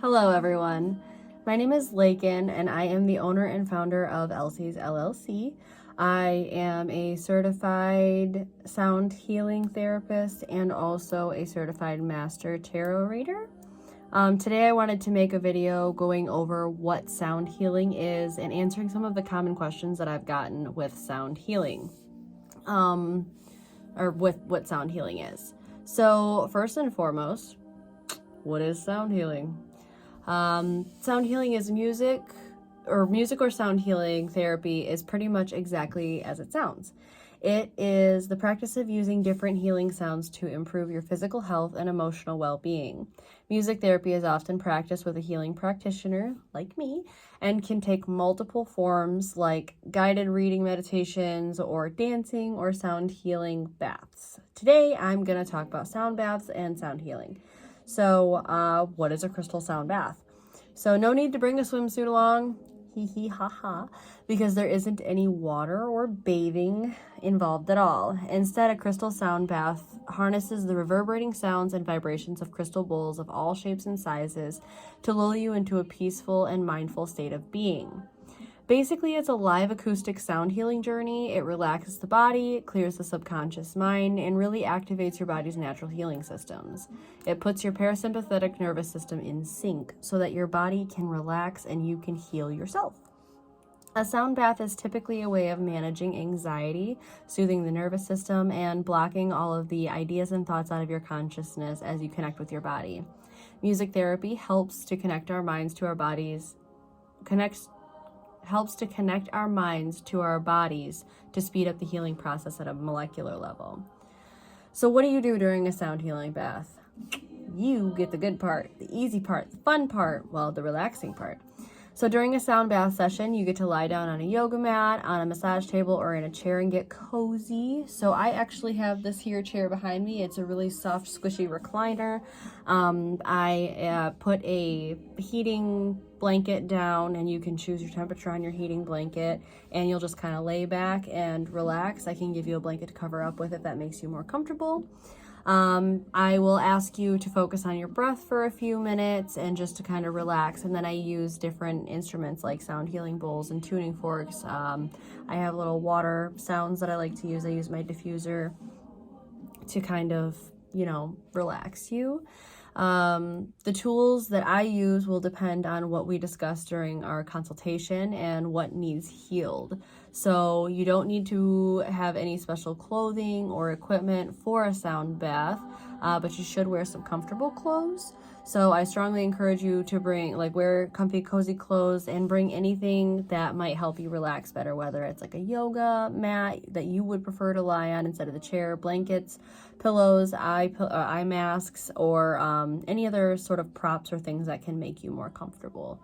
Hello everyone, my name is Lakin and I am the owner and founder of Elsy's LLC. I am a certified sound healing therapist and also a certified master tarot reader. Today I wanted to make a video going over what sound healing is and answering some of the common questions that I've gotten with sound healing, or with what sound healing is. So first and foremost, what is sound healing? Sound healing is music or sound healing therapy is pretty much exactly as it sounds. It is the practice of using different healing sounds to improve your physical health and emotional well-being. Music therapy is often practiced with a healing practitioner, like me, and can take multiple forms like guided reading meditations or dancing or sound healing baths. Today, I'm going to talk about sound baths and sound healing. So, what is a crystal sound bath? So no need to bring a swimsuit along, hee hee ha ha, because there isn't any water or bathing involved at all. Instead, a crystal sound bath harnesses the reverberating sounds and vibrations of crystal bowls of all shapes and sizes to lull you into a peaceful and mindful state of being. Basically, it's a live acoustic sound healing journey. It relaxes the body, it clears the subconscious mind, and really activates your body's natural healing systems. It puts your parasympathetic nervous system in sync so that your body can relax and you can heal yourself. A sound bath is typically a way of managing anxiety, soothing the nervous system, and blocking all of the ideas and thoughts out of your consciousness as you connect with your body. Music therapy helps to connect our minds to our bodies, helps to connect our minds to our bodies to speed up the healing process at a molecular level. So what do you do during a sound healing bath? You get the good part, the easy part, the fun part, well, the relaxing part. So during a sound bath session, you get to lie down on a yoga mat, on a massage table, or in a chair and get cozy. So I actually have this here chair behind me. It's a really soft, squishy recliner. I put a heating blanket down, and you can choose your temperature on your heating blanket, and you'll just kind of lay back and relax. I can give you a blanket to cover up with if that makes you more comfortable. I will ask you to focus on your breath for a few minutes and just to kind of relax. And then I use different instruments like sound healing bowls and tuning forks. I have little water sounds that I like to use. I use my diffuser to kind of, relax you. The tools that I use will depend on what we discuss during our consultation and what needs healed. So you don't need to have any special clothing or equipment for a sound bath, but you should wear some comfortable clothes. So I strongly encourage you to wear comfy, cozy clothes and bring anything that might help you relax better, whether it's like a yoga mat that you would prefer to lie on instead of the chair, blankets, pillows, eye masks, or any other sort of props or things that can make you more comfortable.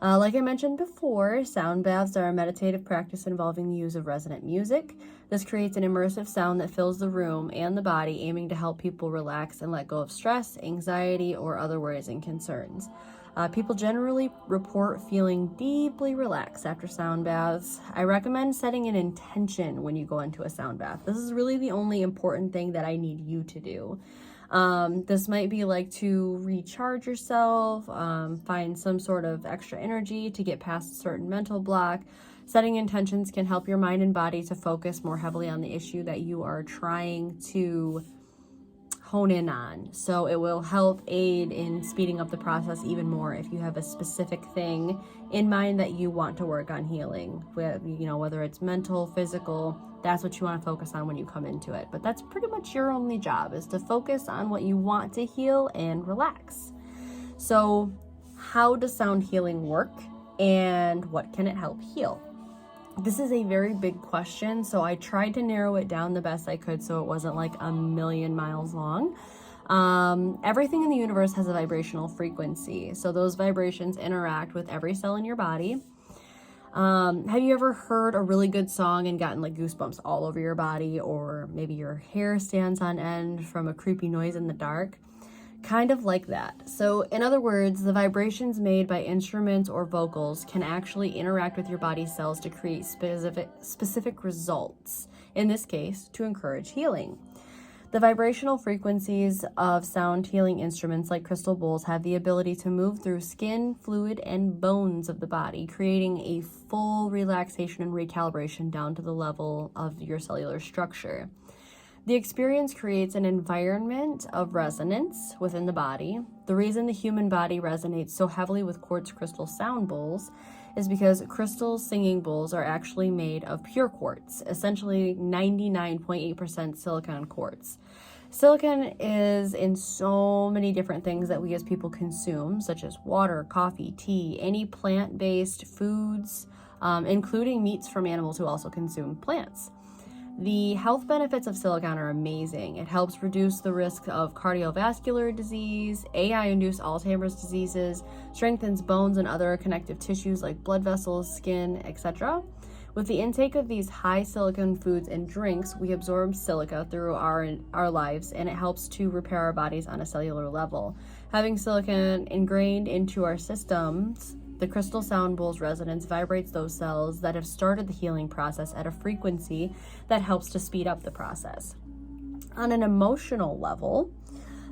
Like I mentioned before, sound baths are a meditative practice involving the use of resonant music. This creates an immersive sound that fills the room and the body, aiming to help people relax and let go of stress, anxiety, or other worries and concerns. People generally report feeling deeply relaxed after sound baths. I recommend setting an intention when you go into a sound bath. This is really the only important thing that I need you to do. This might be like to recharge yourself, find some sort of extra energy to get past a certain mental block. Setting intentions can help your mind and body to focus more heavily on the issue that you are trying to hone in on. So it will help aid in speeding up the process even more if you have a specific thing in mind that you want to work on healing. Whether it's mental, physical, that's what you want to focus on when you come into it. But that's pretty much your only job, is to focus on what you want to heal and relax. So how does sound healing work and what can it help heal? This is a very big question, so I tried to narrow it down the best I could so it wasn't like a million miles long. Everything in the universe has a vibrational frequency, so those vibrations interact with every cell in your body. Have you ever heard a really good song and gotten like goosebumps all over your body, or maybe your hair stands on end from a creepy noise in the dark? Kind of like that. So in other words, the vibrations made by instruments or vocals can actually interact with your body cells to create specific results, in this case, to encourage healing. The vibrational frequencies of sound healing instruments like crystal bowls have the ability to move through skin, fluid, and bones of the body, creating a full relaxation and recalibration down to the level of your cellular structure. The experience creates an environment of resonance within the body. The reason the human body resonates so heavily with quartz crystal sound bowls is because crystal singing bowls are actually made of pure quartz, essentially 99.8% silicon quartz. Silicon is in so many different things that we as people consume, such as water, coffee, tea, any plant-based foods, including meats from animals who also consume plants. The health benefits of silicon are amazing. It helps reduce the risk of cardiovascular disease, AI-induced Alzheimer's diseases, strengthens bones and other connective tissues like blood vessels, skin, etc. With the intake of these high silicon foods and drinks, we absorb silica through our lives, and it helps to repair our bodies on a cellular level. Having silicon ingrained into our systems, the crystal sound bowl's resonance vibrates those cells that have started the healing process at a frequency that helps to speed up the process. On an emotional level,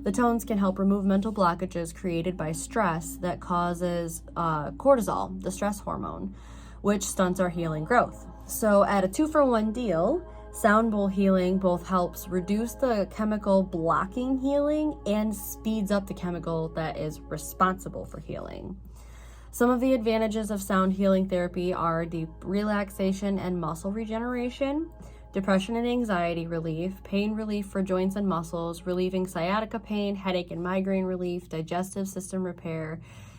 the tones can help remove mental blockages created by stress that causes cortisol, the stress hormone, which stunts our healing growth. So at a 2-for-1 deal, sound bowl healing both helps reduce the chemical blocking healing and speeds up the chemical that is responsible for healing. Some of the advantages of sound healing therapy are deep relaxation and muscle regeneration, depression and anxiety relief, pain relief for joints and muscles, relieving sciatica pain, headache and migraine relief, digestive system repair,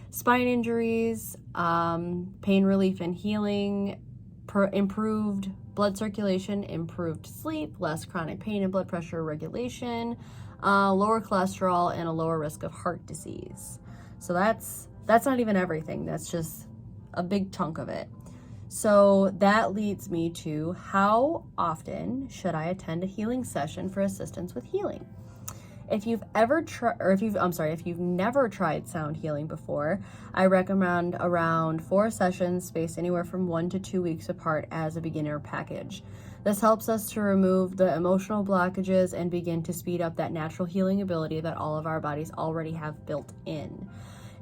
spine injuries, pain relief and healing, improved blood circulation, improved sleep, less chronic pain and blood pressure regulation, lower cholesterol, and a lower risk of heart disease. So that's not even everything. That's just a big chunk of it. So that leads me to, how often should I attend a healing session for assistance with healing? If you've never tried sound healing before, I recommend around 4 sessions spaced anywhere from 1 to 2 weeks apart as a beginner package. This helps us to remove the emotional blockages and begin to speed up that natural healing ability that all of our bodies already have built in.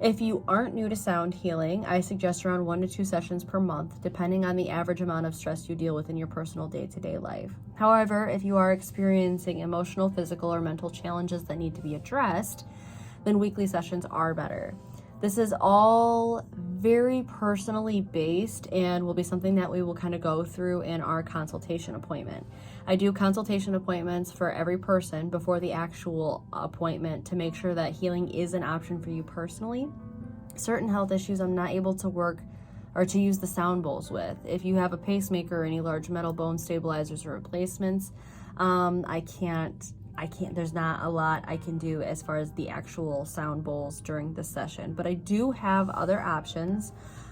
If you aren't new to sound healing, I suggest around 1 to 2 sessions per month, depending on the average amount of stress you deal with in your personal day-to-day life. However, if you are experiencing emotional, physical, or mental challenges that need to be addressed, then weekly sessions are better. This is all very personally based and will be something that we will kind of go through in our consultation appointment. I do consultation appointments for every person before the actual appointment to make sure that healing is an option for you personally. Certain health issues I'm not able to work or to use the sound bowls with. If you have a pacemaker or any large metal bone stabilizers or replacements, there's not a lot I can do as far as the actual sound bowls during the session, but I do have other options.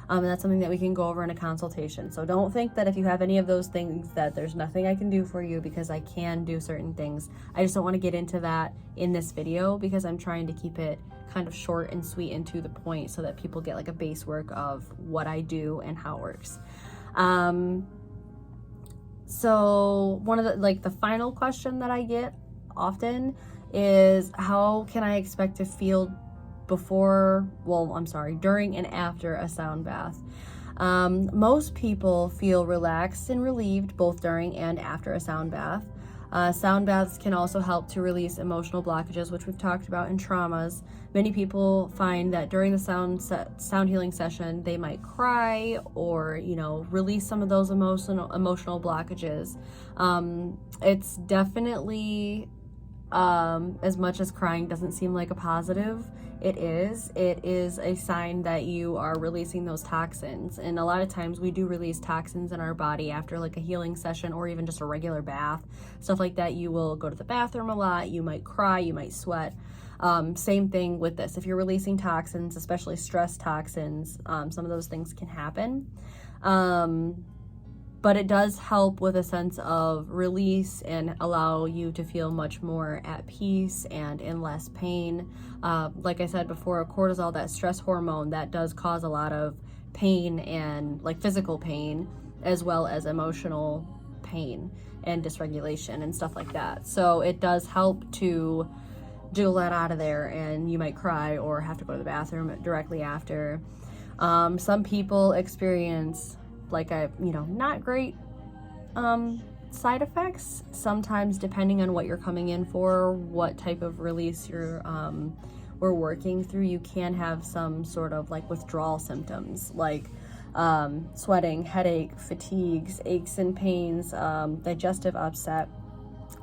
And that's something that we can go over in a consultation. So don't think that if you have any of those things that there's nothing I can do for you, because I can do certain things. I just don't want to get into that in this video because I'm trying to keep it kind of short and sweet and to the point so that people get like a base work of what I do and how it works. So one of the final question that I get often is, how can I expect to feel during and after a sound bath? Most people feel relaxed and relieved both during and after a sound bath. Sound baths can also help to release emotional blockages, which we've talked about, and traumas. Many people find that during the sound healing session, they might cry or, release some of those emotional blockages. It's definitely, as much as crying doesn't seem like a positive, it is a sign that you are releasing those toxins. And a lot of times we do release toxins in our body after like a healing session or even just a regular bath, stuff like that. You will go to the bathroom a lot, you might cry, you might sweat. Same thing with this. If you're releasing toxins, especially stress toxins, some of those things can happen. But it does help with a sense of release and allow you to feel much more at peace and in less pain. Like I said before, cortisol, that stress hormone, that does cause a lot of pain and like physical pain as well as emotional pain. and dysregulation and stuff like that. So it does help to jiggle that out of there, and you might cry or have to go to the bathroom directly after. Some people experience not great side effects sometimes, depending on what you're coming in for, what type of release we're working through. You can have some sort of like withdrawal symptoms, like sweating, headache, fatigues, aches and pains, digestive upset.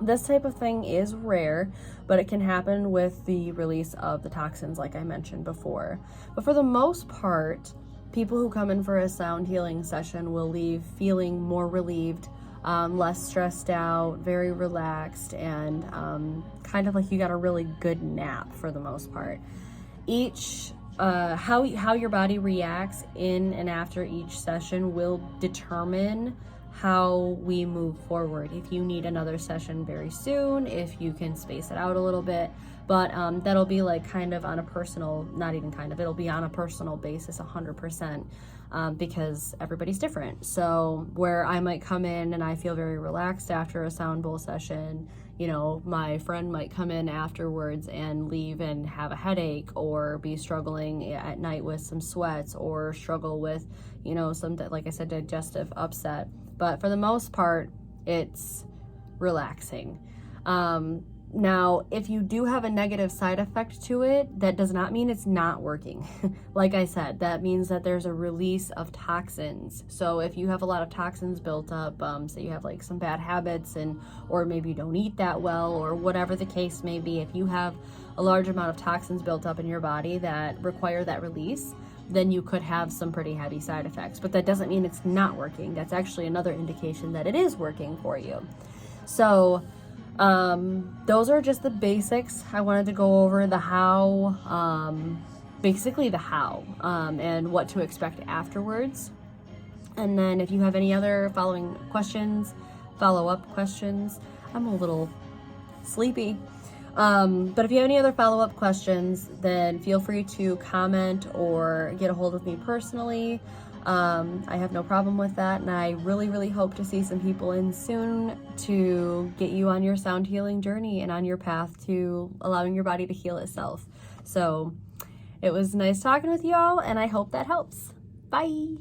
This type of thing is rare, but it can happen with the release of the toxins, like I mentioned before. But for the most part, people who come in for a sound healing session will leave feeling more relieved, less stressed out, very relaxed, and kind of like you got a really good nap for the most part. How your body reacts in and after each session will determine how we move forward. If you need another session very soon, if you can space it out a little bit, but that'll be like kind of on a personal, not even kind of, it'll be on a personal basis 100%, because everybody's different. So where I might come in and I feel very relaxed after a sound bowl session, my friend might come in afterwards and leave and have a headache, or be struggling at night with some sweats, or struggle with, some, like I said, digestive upset. But for the most part, it's relaxing. Now, if you do have a negative side effect to it, that does not mean it's not working. Like I said, that means that there's a release of toxins. So if you have a lot of toxins built up, say you have like some bad habits, or maybe you don't eat that well, or whatever the case may be, if you have a large amount of toxins built up in your body that require that release, then you could have some pretty heavy side effects. But that doesn't mean it's not working. That's actually another indication that it is working for you. So those are just the basics. I wanted to go over the how, basically the how, and what to expect afterwards. And then if you have any other follow-up questions, I'm a little sleepy. But if you have any other follow-up questions, then feel free to comment or get a hold of me personally. I have no problem with that, and I really, really hope to see some people in soon to get you on your sound healing journey and on your path to allowing your body to heal itself. So it was nice talking with you all, and I hope that helps. Bye!